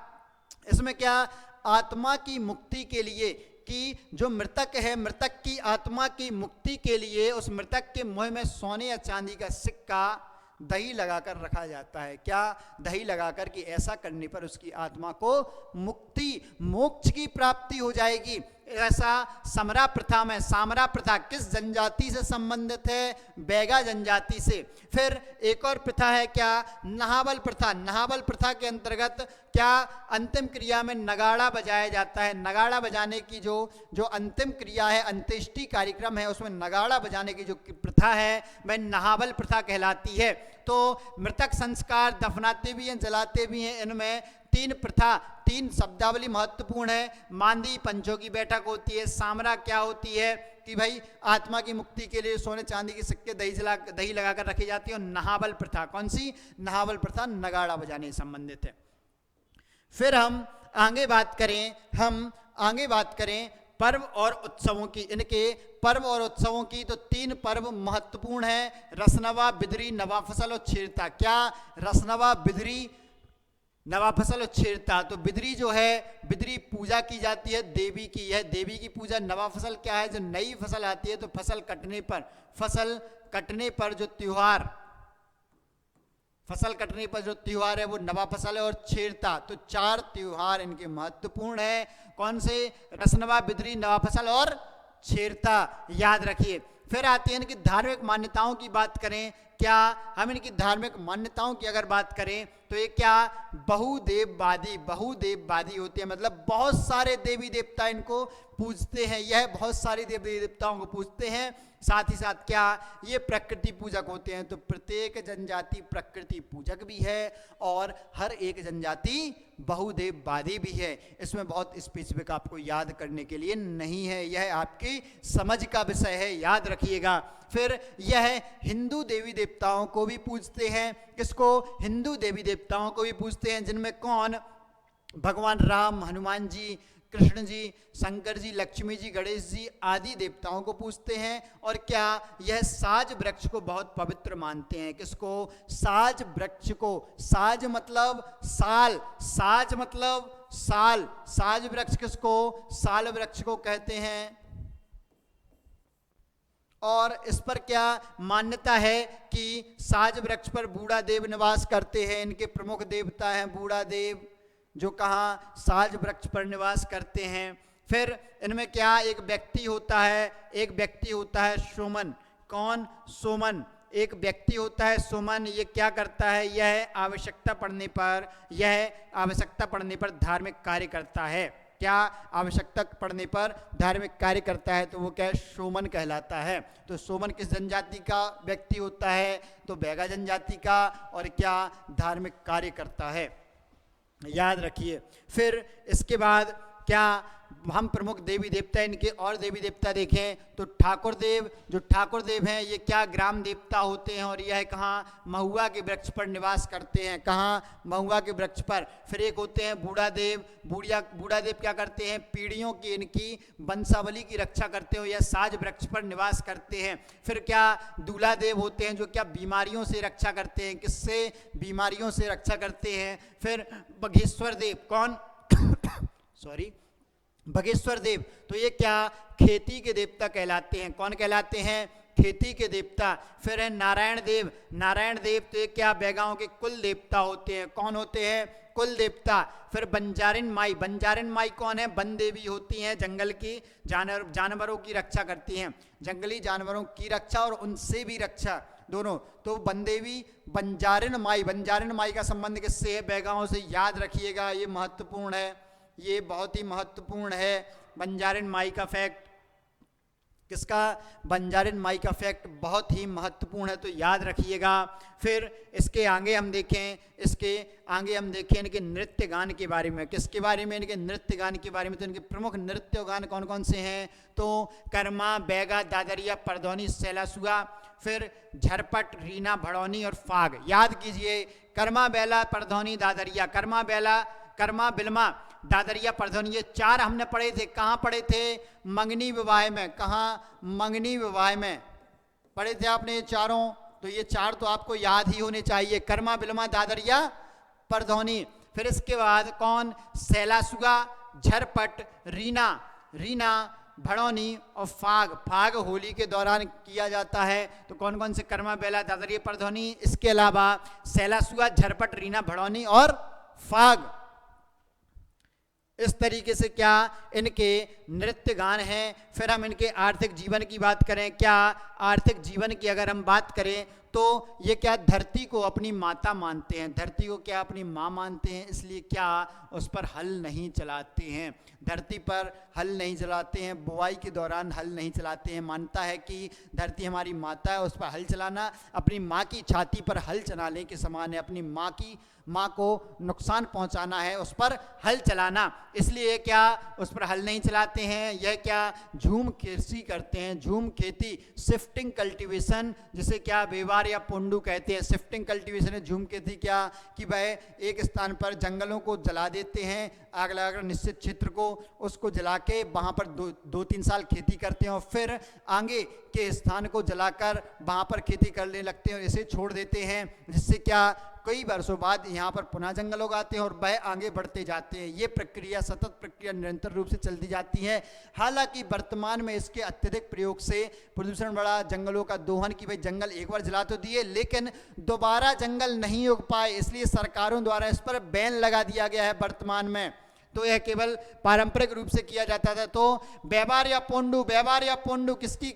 Speaker 1: इसमें क्या, आत्मा की मुक्ति के लिए कि जो मृतक है, मृतक की आत्मा की मुक्ति के लिए उस मृतक के मुंह में सोने या चांदी का सिक्का दही लगाकर रखा जाता है। क्या, दही लगाकर कि ऐसा करने पर उसकी आत्मा को मुक्ति, मोक्ष की प्राप्ति हो जाएगी। ऐसा समरा प्रथा में, सामरा प्रथा किस जनजाति से संबंधित है, बैगा जनजाति से। फिर एक और प्रथा है क्या, नहावल प्रथा। नहावल प्रथा के अंतर्गत क्या, अंतिम क्रिया में नगाड़ा बजाया जाता है। नगाड़ा बजाने की जो अंतिम क्रिया है, अंत्येष्टि कार्यक्रम है, उसमें नगाड़ा बजाने की जो प्रथा है वह नहावल प्रथा कहलाती है। तो मृतक संस्कार दफनाते भी हैं, जलाते भी हैं। इनमें तीन प्रथा, तीन शब्दावली महत्वपूर्ण है। मांदी, पंचों की बैठक होती है। सामरा क्या होती है कि भाई आत्मा की मुक्ति के लिए सोने चांदी के सिक्के दही लगाकर रखी जाती है। और नहावल प्रथा, कौन सी, नहावल प्रथा नगाड़ा बजाने से संबंधित है। फिर हम आगे बात करें पर्व और उत्सवों की। इनके पर्व और उत्सवों की तो तीन पर्व महत्वपूर्ण है, रसनवा, बिदरी, नवा फसल और छेरता। क्या, रसनवा, बिदरी, नवा फसल और छेरता। तो बिदरी जो है, बिदरी पूजा की जाती है देवी की, है देवी की पूजा। नवा फसल क्या है, जो नई फसल आती है तो फसल कटने पर जो त्योहार, फसल कटने पर जो त्योहार है वो नवा फसल है। और छेरता, तो चार त्योहार इनके महत्वपूर्ण है। कौन से, रसनवा, बिदरी, नवा फसल और छेरता, याद रखिए। फिर आती है इनकी धार्मिक मान्यताओं की बात करें। क्या, हम इनकी धार्मिक मान्यताओं की अगर बात करें तो ये क्या बहुदेववादी होते हैं, मतलब बहुत सारे देवी देवता इनको पूजते हैं, यह बहुत सारे देवी देवताओं को पूजते हैं। साथ ही साथ क्या ये प्रकृति पूजक होते हैं, तो प्रत्येक जनजाति प्रकृति पूजक भी है और हर एक जनजाति बहुदेववादी भी है। इसमें बहुत स्पेसिफिक आपको याद करने के लिए नहीं है, यह आपकी समझ का विषय है, याद रखिएगा। फिर यह हिंदू देवी देवताओं को भी पूजते हैं, किसको? हिंदू देवी देवताओं को भी पूजते हैं, जिनमें कौन? भगवान राम, हनुमान जी, कृष्ण जी, शंकर जी, लक्ष्मी जी, गणेश जी आदि देवताओं को पूजते हैं। और क्या यह साज वृक्ष को बहुत पवित्र मानते हैं, किसको? साज वृक्ष को। साज मतलब साल, साज मतलब साल, साज वृक्ष किसको? साल वृक्ष को कहते हैं। और इस पर क्या मान्यता है कि साज वृक्ष पर बूढ़ा देव निवास करते हैं, इनके प्रमुख देवता हैं बूढ़ा देव, जो कहाँ? साज वृक्ष पर निवास करते हैं। फिर इनमें क्या एक व्यक्ति होता है सोमन। कौन? सोमन। एक व्यक्ति होता है सोमन, ये क्या करता है? यह आवश्यकता पड़ने पर धार्मिक कार्य करता है। क्या? आवश्यकता पड़ने पर धार्मिक कार्य करता है, तो वो क्या है? सोमन कहलाता है। तो सोमन किस जनजाति का व्यक्ति होता है? तो बैगा जनजाति का। और क्या? धार्मिक कार्य करता है, याद रखिए। फिर इसके बाद क्या हम प्रमुख देवी देवता, इनके और देवी देवता देखें तो ठाकुर देव, जो ठाकुर देव हैं ये क्या? ग्राम देवता होते हैं और यह कहाँ? महुआ के वृक्ष पर निवास करते हैं। कहाँ? महुआ के वृक्ष पर। फिर एक होते हैं बूढ़ा देव। बूढ़ा देव क्या करते हैं? पीढ़ियों की इनकी वंशावली की रक्षा करते हैं, यह साज वृक्ष पर निवास करते हैं। फिर क्या? दूल्हा देव होते हैं, जो क्या? बीमारियों से रक्षा करते हैं। किससे? बीमारियों से रक्षा करते हैं। फिर बघेश्वर देव। कौन? सॉरी, बघेश्वर देव, तो ये क्या? खेती के देवता कहलाते हैं। कौन कहलाते हैं? खेती के देवता। फिर है नारायण देव। नारायण देव तो ये क्या? बैगाओं के कुल देवता होते हैं। कौन होते हैं? कुल देवता। फिर बंजारिन माई। बंजारिन माई कौन है? वन देवी होती हैं, जंगल की जानवरों की रक्षा करती हैं, जंगली जानवरों की रक्षा और उनसे भी रक्षा, दोनों। तो वन देवी, बंजारिन माई। बंजारिन माई का संबंध किससे है? बैगाओं से, याद रखिएगा, ये महत्वपूर्ण है, ये बहुत ही महत्वपूर्ण है। बंजारिन माई का फैक्ट किसका? बंजारिन माई का फैक्ट बहुत ही महत्वपूर्ण है, तो याद रखिएगा। फिर इसके आगे हम देखें इनके नृत्य गान के बारे में। किसके बारे में? इनके नृत्य गान के बारे में। तो इनके प्रमुख नृत्य गान कौन कौन से हैं? तो कर्मा, बैगा, दादरिया, परधौनी, सैलासुआ, फिर झरपट, रीना, भड़ौनी और फाग। याद कीजिए, कर्मा, बेला, परधौनी, दादरिया। कर्मा, बिलमा, दादरिया, परधौनी, ये चार हमने पढ़े थे। कहाँ पढ़े थे? मंगनी विवाह में। कहाँ? मंगनी विवाह में पढ़े थे आपने ये चारों। तो ये चार तो आपको याद ही होने चाहिए, कर्मा, बिलमा, दादरिया, परधौनी। फिर इसके बाद कौन? सैलासुगा, झरपट, रीना, भड़ौनी और फाग होली के दौरान किया जाता है। तो कौन कौन से? कर्मा, बेला, दादरिया, परधौनी। इसके अलावा सैलासुगा, झरपट, रीना, भड़ौनी और फाग। इस तरीके से क्या इनके नृत्य गान हैं। फिर हम इनके आर्थिक जीवन की बात करें। क्या आर्थिक जीवन की अगर हम बात करें तो ये क्या? धरती को अपनी माता मानते हैं, धरती को क्या? अपनी माँ मानते हैं, इसलिए क्या? उस पर हल नहीं चलाते हैं, धरती पर हल नहीं चलाते हैं, बुआई के दौरान हल नहीं चलाते हैं। मानता है कि धरती हमारी माता है, उस पर हल चलाना अपनी माँ की छाती पर हल चलाने के समान है। अपनी माँ को नुकसान पहुंचाना है, उस पर हल चलाना, इसलिए क्या? उस पर हल नहीं चलाते हैं। यह क्या? झूम कृषि करते हैं, झूम खेती, शिफ्टिंग कल्टीवेशन, जिसे क्या? बेवार या पोंडू कहते हैं। शिफ्टिंग कल्टीवेशन है झूम खेती। क्या कि वह एक स्थान पर जंगलों को जला देते हैं, आग लगाकर निश्चित क्षेत्र को, उसको जला के वहाँ पर 2-3 साल खेती करते हैं और फिर आगे के स्थान को जलाकर वहाँ पर खेती करने लगते हैं और इसे छोड़ देते हैं, जिससे क्या? कई वर्षों बाद यहाँ पर पुनः जंगल उगाते हैं और वह आगे बढ़ते जाते हैं। ये प्रक्रिया, सतत प्रक्रिया निरंतर रूप से चलती जाती है। हालांकि वर्तमान में इसके अत्यधिक प्रयोग से प्रदूषण बढ़ा, जंगलों का दोहन की, भाई जंगल एक बार जला तो दिए लेकिन दोबारा जंगल नहीं उग पाए, इसलिए सरकारों द्वारा इस पर बैन लगा दिया गया है वर्तमान में। तो यह केवल पारंपरिक रूप से किया जाता था। तो व्यवहार या पोंडू किसकी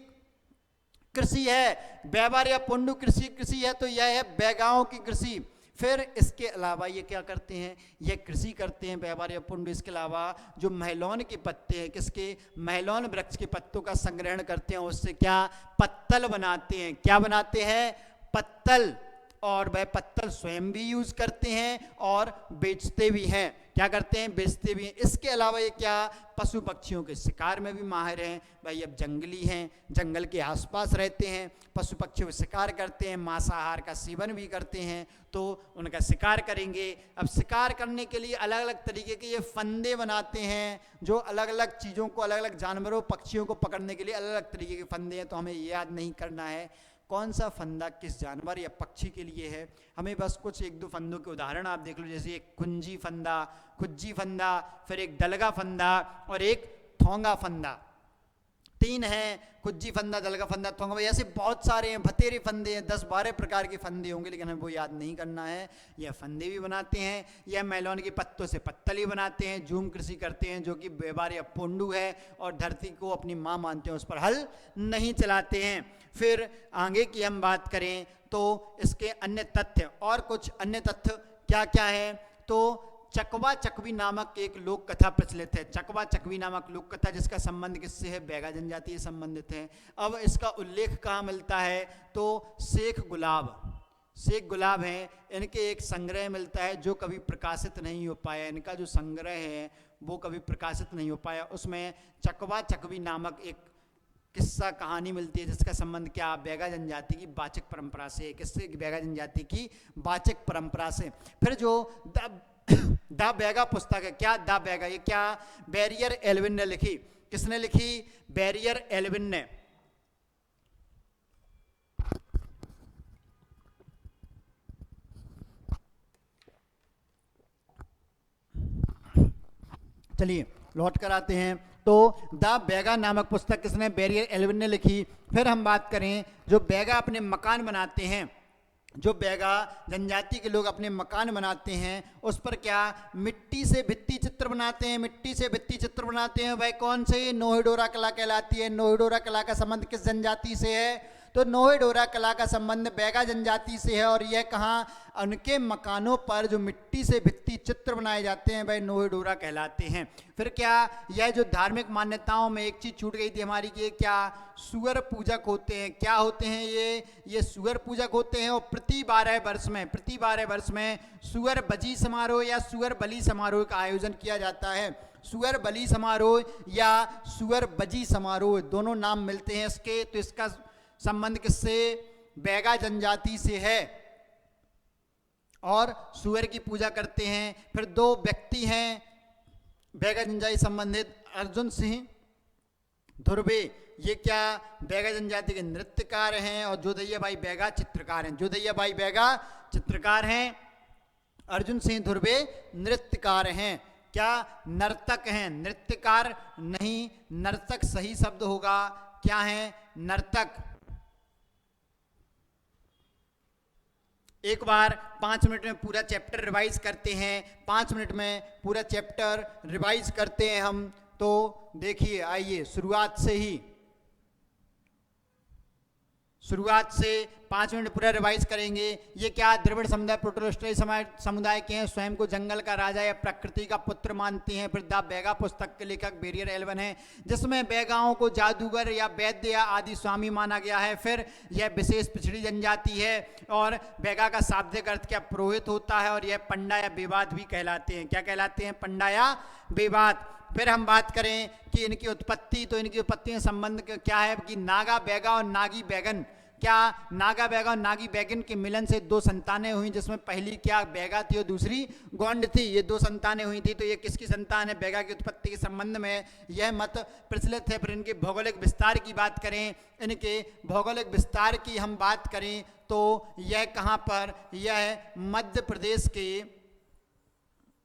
Speaker 1: कृषि है? व्यवहार या पोंडू कृषि है, तो यह है बैगाओं की कृषि। फिर इसके अलावा ये क्या करते हैं, ये कृषि करते हैं, व्यापार या पुण्य। इसके अलावा जो महलौन के पत्ते हैं, किसके, महलौन वृक्ष के पत्तों का संग्रहण करते हैं, उससे क्या, पत्तल बनाते हैं। क्या बनाते हैं, पत्तल। और वह पत्तल स्वयं भी यूज करते हैं और बेचते भी हैं। क्या करते हैं, बेचते भी हैं। इसके अलावा ये क्या, पशु पक्षियों के शिकार में भी माहिर हैं। भाई अब जंगली हैं, जंगल के आसपास रहते हैं, पशु पक्षियों का शिकार करते हैं, मांसाहार का सेवन भी करते हैं, तो उनका शिकार करेंगे। अब शिकार करने के लिए अलग अलग तरीके के ये फंदे बनाते हैं, जो अलग अलग चीज़ों को, अलग अलग जानवरों पक्षियों को पकड़ने के लिए अलग अलग तरीके के फंदे हैं। तो हमें ये याद नहीं करना है कौन सा फंदा किस जानवर या पक्षी के लिए है, हमें बस कुछ एक दो फंदों के उदाहरण आप देख लो, जैसे एक कुंजी फंदा, खुज्जी फंदा, फिर एक दलगा फंदा और एक थोंगा फंदा। तीन हैं, खुज्जी फंदा, दलगा फंदा, थोंगा, ऐसे बहुत सारे हैं, भतेरे फंदे हैं, 10-12 प्रकार के फंदे होंगे, लेकिन हमें वो याद नहीं करना है। यह फंदे भी बनाते हैं, यह मैलोन के पत्तों से पत्तल ही बनाते हैं, झूम कृषि करते हैं जो कि व्यवहार या पोंडू है, और धरती को अपनी माँ मानते हैं, उस पर हल नहीं चलाते हैं। फिर आगे की हम बात करें तो इसके अन्य तथ्य, और कुछ अन्य तथ्य क्या क्या है, तो चकवा चकवी नामक एक लोक कथा प्रचलित है। चकवा चकवी नामक लोक कथा, जिसका संबंध किससे है, बैगा जनजाति से संबंधित है। अब इसका उल्लेख कहाँ मिलता है, तो शेख गुलाब हैं, इनके एक संग्रह मिलता है जो कभी प्रकाशित नहीं हो पाया। इनका जो संग्रह है वो कभी प्रकाशित नहीं हो पाया। उसमें चकवा चकवी नामक एक किस्सा कहानी मिलती है, जिसका संबंध क्या, बैगा जनजाति की वाचक परंपरा से। किससे, बैगा जनजाति की वाचक परंपरा से। फिर जो द बैगा पुस्तक है, क्या द बैगा, ये क्या, बैरियर एल्विन ने लिखी। किसने लिखी, बैरियर एल्विन ने। चलिए लौट कर आते हैं। तो द बैगा नामक पुस्तक किसने, बैरियर एल्विन ने लिखी। फिर हम बात करें, जो बैगा अपने मकान बनाते हैं, जो बैगा जनजाति के लोग अपने मकान बनाते हैं, उस पर क्या, मिट्टी से भित्ति चित्र बनाते हैं। मिट्टी से भित्ति चित्र बनाते हैं, वह कौन से, नोहिडोरा कला कहलाती है। नोहिडोरा कला का संबंध किस जनजाति से है, तो नोहिडोरा कला का संबंध बैगा जनजाति से है। और यह कहाँ, उनके मकानों पर जो मिट्टी से भित्ति चित्र बनाए जाते हैं वह नोहिडोरा कहलाते हैं। फिर क्या, यह जो धार्मिक मान्यताओं में एक चीज छूट गई थी हमारी की, क्या, सुअर पूजक होते हैं। क्या होते हैं ये सुअर पूजक होते हैं। और प्रति 12 वर्ष में सुअर बजी समारोह या सुअर बलि समारोह का आयोजन किया जाता है। सुअर बलि समारोह या सुअर बजी समारोह, दोनों नाम मिलते हैं इसके। तो इसका संबंध किससे, बैगा जनजाति से है, और सुअर की पूजा करते हैं। फिर दो व्यक्ति हैं बैगा जनजाति संबंधित, अर्जुन सिंह धुर्वे, ये क्या, बैगा जनजाति के नृत्यकार हैं। और जोधैया बाई बैगा चित्रकार हैं। जोधैया बाई बैगा चित्रकार हैं, अर्जुन सिंह धुर्वे नृत्यकार हैं। क्या, नर्तक हैं, नृत्यकार नहीं, नर्तक सही शब्द होगा। क्या है, नर्तक। एक बार 5 मिनट में पूरा चैप्टर रिवाइज करते हैं, 5 मिनट में पूरा चैप्टर रिवाइज करते हैं हम। तो देखिए, आइए शुरुआत से 5 मिनट पूरा रिवाइज करेंगे। ये क्या, द्रविड़ समुदाय प्रोटोस्टरी समुदाय के हैं, स्वयं को जंगल का राजा या प्रकृति का पुत्र मानते हैं। फिर द बैगा पुस्तक के लेखक बैरियर एल्विन है, जिसमें बैगाओं को जादूगर या वैद्य या आदि स्वामी माना गया है। फिर यह विशेष पिछड़ी जनजाति है, और बैगा का शाब्दिक अर्थ क्या, पुरोहित होता है। और यह पंडा या बेवाद भी कहलाते हैं। क्या कहलाते हैं, पंडा या बेवाद। फिर हम बात करें कि इनकी उत्पत्ति, तो इनकी उत्पत्ति में संबंध क्या है कि नागा बैगा और नागी बैगन। क्या, नागा बैगा और नागी बैगन के मिलन से 2 संतानें हुई, जिसमें पहली क्या, बैगा थी और दूसरी गोंड थी। ये 2 संतानें हुई थी। तो ये किसकी संतान है, बैगा की उत्पत्ति के संबंध में यह मत प्रचलित है। फिर इनके भौगोलिक विस्तार की बात करें, इनके भौगोलिक विस्तार की हम बात करें तो यह कहाँ पर, यह मध्य प्रदेश के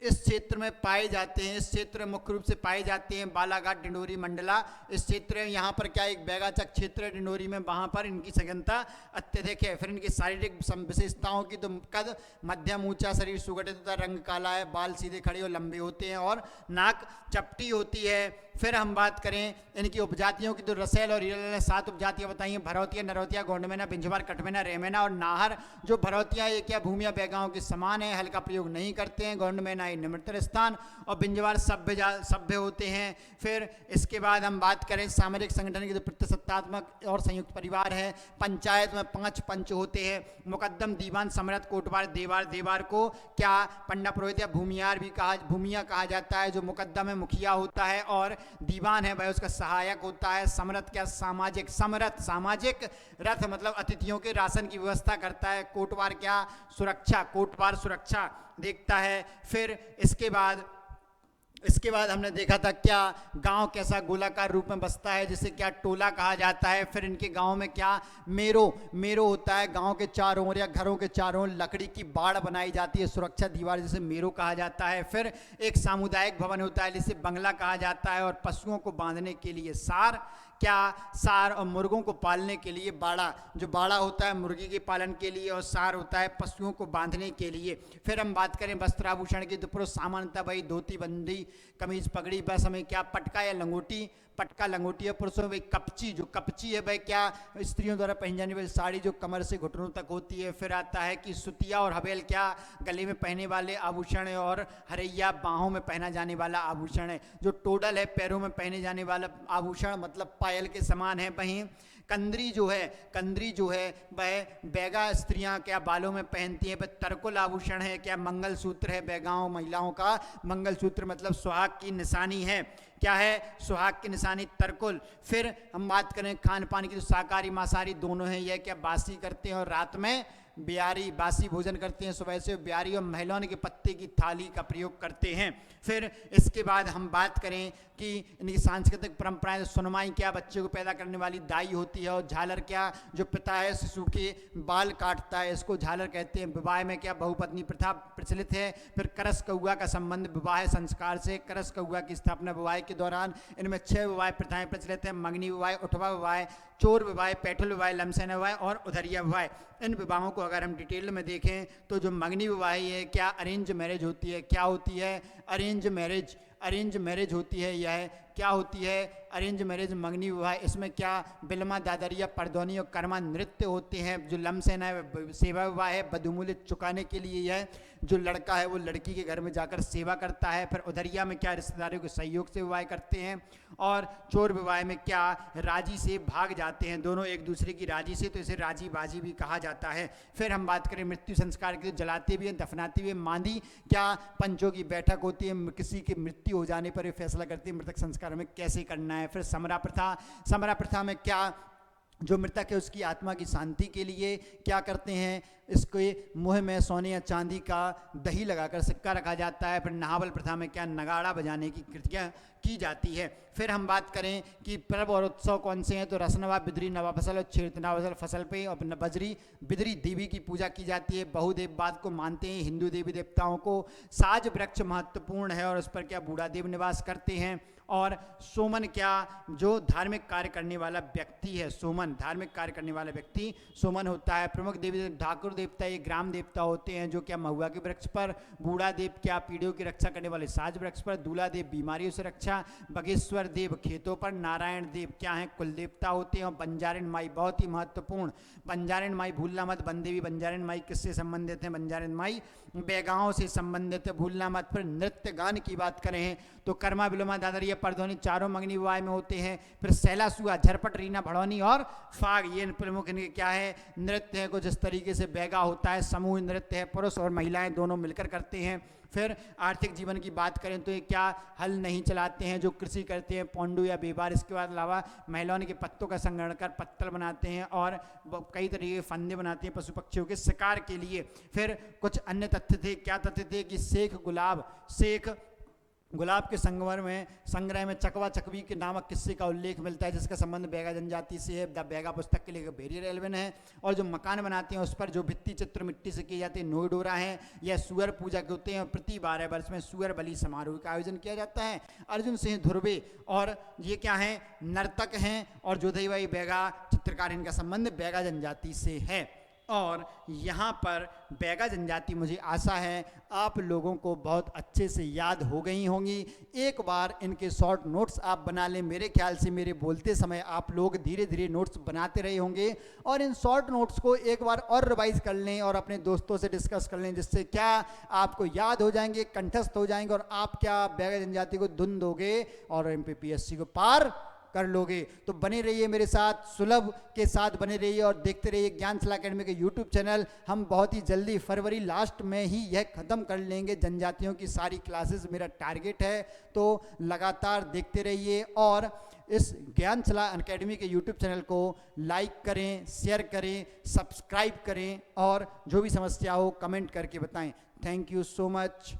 Speaker 1: इस क्षेत्र में पाए जाते हैं। इस क्षेत्र में मुख्य रूप से पाए जाते हैं बालाघाट, डिंडोरी, मंडला इस क्षेत्र में। यहाँ पर क्या, एक बैगाचक क्षेत्र है डिंडोरी में, वहाँ पर इनकी सघनता अत्यधिक है। फिर इनकी शारीरिक विशेषताओं की, तो कद मध्यम ऊंचा, शरीर सुगठित होता है, रंग काला है, बाल सीधे खड़े और लंबे होते हैं, और नाक चपटी होती है। फिर हम बात करें इनकी उपजातियों की, तो रसेल और हीरल ने 7 उपजातियां बताई हैं। भरौतिया, नरौतिया, गोंडमेना, बिंझवार, कटमेना, रेमेना और नाहर। जो भरौतिया ये क्या भूमिया बैगाओं के समान है, हल का प्रयोग नहीं करते हैं। गोंडमेना ये निम्नतर स्थान और बिंझवार सभ्य होते हैं। फिर इसके बाद हम बात करें सामाजिक संगठन की, तो प्रतिसत्तात्मक और संयुक्त परिवार है। पंचायत में 5 पंच होते हैं। मुकद्दम, दीवान, सम्राट, कोटवार, देवार। देवार को क्या पंडा पुरोहित या भूमिया कहा जाता है। जो मुकद्दम है मुखिया होता है और दीवान है वह उसका सहायक होता है। समरथ क्या सामाजिक, समरथ सामाजिक, रथ मतलब अतिथियों के राशन की व्यवस्था करता है। कोटवार क्या सुरक्षा, कोटवार सुरक्षा देखता है। फिर इसके बाद हमने देखा था क्या गांव कैसा गोलाकार रूप में बसता है, जिसे क्या टोला कहा जाता है। फिर इनके गांव में क्या मेरो होता है। गांव के चारों ओर या घरों के चारों ओर लकड़ी की बाड़ बनाई जाती है, सुरक्षा दीवार, जिसे मेरो कहा जाता है। फिर एक सामुदायिक भवन होता है जिसे बंगला कहा जाता है। और पशुओं को बांधने के लिए सार और मुर्गों को पालने के लिए बाड़ा। जो बाड़ा होता है मुर्गी के पालन के लिए और सार होता है पशुओं को बांधने के लिए। फिर हम बात करें वस्त्राभूषण की, तो पुरुष सामान्यतः भाई धोती, बंदी, कमीज, पगड़ी। बस हमें क्या पटका या लंगोटी, पटका लंगोटी है पुरुषों में। कपची, जो कपची है भाई क्या स्त्रियों द्वारा पहनी जाने वाली साड़ी, जो कमर से घुटनों तक होती है। फिर आता है कि सुतिया और हवेल क्या गले में पहने वाले आभूषण है। और हरैया बाहों में पहना जाने वाला आभूषण है। जो टोडल है पैरों में पहने जाने वाला आभूषण, मतलब पायल के समान है। वहीं कंदरी जो है वह बैगा स्त्रियां क्या बालों में पहनती हैं। वह तरकुल आभूषण है। क्या मंगलसूत्र है, बैगाओं महिलाओं का मंगलसूत्र मतलब सुहाग की निशानी है। क्या है, सुहाग की निशानी तरकुल। फिर हम बात करें खान पान की, तो शाकाहारी मांसाहारी दोनों हैं। यह क्या बासी करते हैं और रात में ब्यारी, बासी भोजन करते हैं। सुबह से ब्यारी और महलौन के पत्ते की थाली का प्रयोग करते हैं। फिर इसके बाद हम बात करें कि इनकी सांस्कृतिक परंपराएं, तो सुनमाई क्या बच्चे को पैदा करने वाली दाई होती है। और झालर क्या जो पिता है शिशु के बाल काटता है, इसको झालर कहते हैं। विवाह में क्या बहुपत्नी प्रथा प्रचलित है। फिर करस कौआ का संबंध विवाह संस्कार से। करस कौआ की स्थापना विवाह के दौरान। इनमें 6 विवाह प्रथाएं प्रचलित हैं। मंगनी विवाह, उठवा विवाह, चोर विवाह, पैठुल विवाह, लमसेना विवाह और उधरिया विवाह। इन विवाहों को अगर हम डिटेल में देखें तो जो मंगनी विवाह है क्या अरेंज मैरिज होती है। क्या होती है, अरेंज मैरिज होती है। यह क्या होती है, अरेंज मैरिज मंगनी विवाह। इसमें क्या बिलमा, दादरिया, परदौनी और कर्मा नृत्य होते हैं। जो लमसेना है सेवा विवाह है, बदमूल्य चुकाने के लिए यह जो लड़का है वो लड़की के घर में जाकर सेवा करता है। फिर उधरिया में क्या रिश्तेदारों के सहयोग से विवाह करते हैं। और चोर विवाह में क्या राजी से भाग जाते हैं, दोनों एक दूसरे की राजी से, तो इसे राजी बाजी भी कहा जाता है। फिर हम बात करें मृत्यु संस्कार की, तो जलाते भी हैं, दफनाते भी हैं। मांदी क्या पंचों की बैठक होती है, किसी की मृत्यु हो जाने पर ये फैसला करती है मृतक संस्कार में कैसे करना है। फिर समरा प्रथा में क्या जो मृतक है उसकी आत्मा की शांति के लिए क्या करते हैं, इसके मुँह में सोने या चांदी का दही लगाकर सिक्का रखा जाता है। फिर नहावल प्रथा में क्या नगाड़ा बजाने की कृतियाँ की जाती है। फिर हम बात करें कि पर्व और उत्सव कौन से हैं, तो रसनवा, बिदरी, नवा फसल और छेड़तना फसल पे और बजरी बिदरी देवी की पूजा की जाती है। बहुदेववाद को मानते हैं हिंदू देवी देवताओं को। साज वृक्ष महत्वपूर्ण है और उस पर क्या बूढ़ा देव निवास करते हैं। और सोमन क्या जो धार्मिक कार्य करने वाला व्यक्ति है, धार्मिक कार्य करने वाला व्यक्ति सोमन होता है। प्रमुख देवी ठाकुर देवता ये ग्राम देवता होते हैं जो क्या महुआ के वृक्ष पर, बूढ़ा देव क्या पीढ़ियों की रक्षा करने वाले साज वृक्ष पर, दूल्हा देव बीमारियों से रक्षा, बगेश्वर देव खेतों पर, नारायण देव क्या है कुल देवता होते हैं। और बंजारिन माई बहुत ही महत्वपूर्ण, बंजारिन माई भूलना मत। बनदेवी बंजारिन माई किससे संबंधित है, बंजारिन माई बैगाओं से संबंधित है, भूलना मत। फिर नृत्य गान की बात करें तो कर्मा, बिलोमा, दादरिया, परधोनी चारों मंगनी विवाह में होते हैं। फिर सैला, सुआ, झरपट, रीना, भड़ौनी और फाग ये प्रमुख इनके क्या है नृत्य है। कुछ इस तरीके से बैगा होता है, समूह नृत्य है, पुरुष और महिलाएं दोनों मिलकर करते हैं। फिर आर्थिक जीवन की बात करें तो ये क्या हल नहीं चलाते हैं, जो कृषि करते हैं, पोंडू या बेबार। इसके बाद अलावा महिलाओं के पत्तों का संग्रहण कर पत्तल बनाते हैं और कई तरीके के फंदे बनाते हैं पशु पक्षियों के शिकार के लिए। फिर कुछ अन्य तथ्य थे, क्या तथ्य थे कि शेख गुलाब के संग्रह में चकवा चकवी के नामक किस्से का उल्लेख मिलता है, जिसका संबंध बैगा जनजाति से है। द बैगा पुस्तक के लिए वेरी रेलेवेंट है। और जो मकान बनाते हैं उस पर जो भित्ति चित्र मिट्टी से किए जाते हैं, नोई डोरा है, यह सुअर पूजा के होते हैं। और प्रति 12 वर्ष में सुअर बलि समारोह का आयोजन किया जाता है। अर्जुन सिंह ध्रुवे और ये क्या है नर्तक हैं। और जोधईबाई बैगा चित्रकार, इनका संबंध बैगा जनजाति से है। और यहाँ पर बैगा जनजाति मुझे आशा है आप लोगों को बहुत अच्छे से याद हो गई होंगी। एक बार इनके शॉर्ट नोट्स आप बना लें। मेरे ख्याल से मेरे बोलते समय आप लोग धीरे धीरे नोट्स बनाते रहे होंगे और इन शॉर्ट नोट्स को एक बार और रिवाइज कर लें और अपने दोस्तों से डिस्कस कर लें, जिससे क्या आपको याद हो जाएंगे, कंठस्थ हो जाएंगे और आप क्या बैगा जनजाति को धुन दोगे और एमपीपीएससी को पार कर लोगे। तो बने रहिए मेरे साथ, सुलभ के साथ बने रहिए और देखते रहिए ज्ञानशिला एकेडमी के यूट्यूब चैनल। हम बहुत ही जल्दी फरवरी लास्ट में ही यह ख़त्म कर लेंगे जनजातियों की सारी क्लासेस, मेरा टारगेट है। तो लगातार देखते रहिए और इस ज्ञानशिला एकेडमी के यूट्यूब चैनल को लाइक करें, शेयर करें, सब्सक्राइब करें और जो भी समस्या हो कमेंट करके बताएं। Thank you so much.